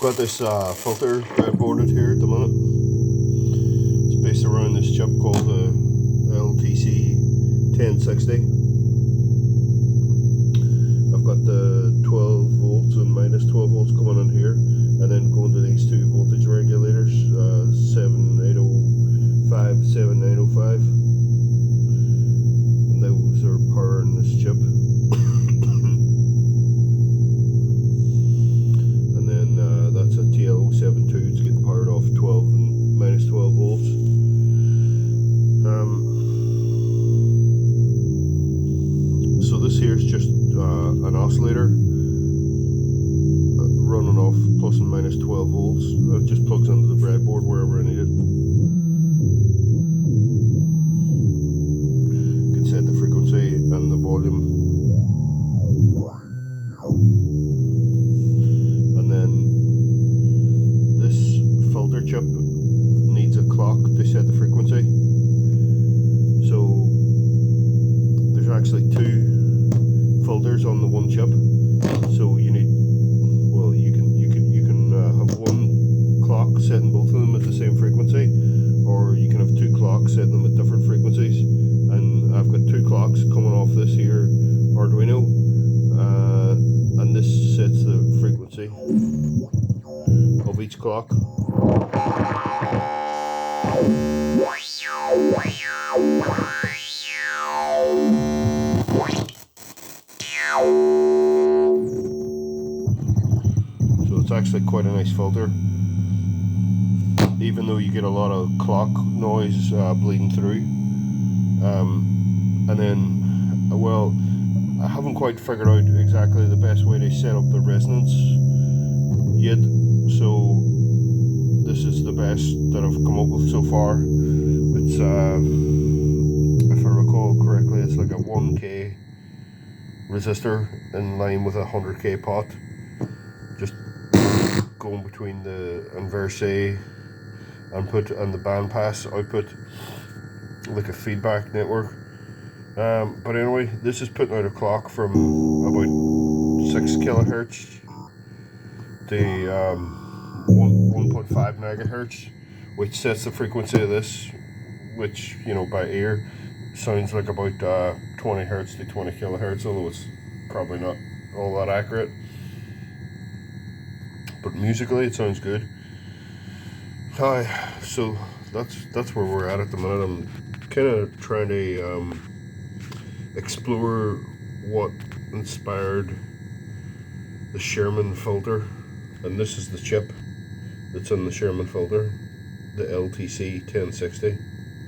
Got this filter breadboarded here at the minute. It's based around this chip called the LTC1060. I've got the 12 volts and minus 12 volts coming in here, and then going to these two voltage regulators, 7805, 7905, and those are powering this chip. That's a TL072, it's getting powered off 12 and minus 12 volts. So this here is just an oscillator running off plus and minus 12 volts. It just plugs into the breadboard wherever I need it. You can set the frequency and the volume. And then filter chip needs a clock to set the frequency. So there's actually two filters on the one chip. So you need, well, you can have one clock setting both of them at the same frequency, or you can have two clocks setting them at different frequencies. And I've got two clocks coming off this here Arduino, and this sets the frequency of each clock. So it's actually quite a nice filter, even though you get a lot of clock noise bleeding through. And then, well, I haven't quite figured out exactly the best way to set up the resonance yet, so this is the best that I've come up with so far. It's, if I recall correctly, it's like a 1K resistor in line with a 100K pot, just going between the inverse input and the bandpass output, like a feedback network. But anyway, this is putting out a clock from about 6 kilohertz to 1.5 megahertz, which sets the frequency of this, which, you know, by ear sounds like about 20 hertz to 20 kilohertz, although it's probably not all that accurate. But musically it sounds good. Hi, so that's where we're at the minute. I'm kind of trying to explore what inspired the Sherman filter, and this is the chip that's in the Sherman filter, the LTC1060.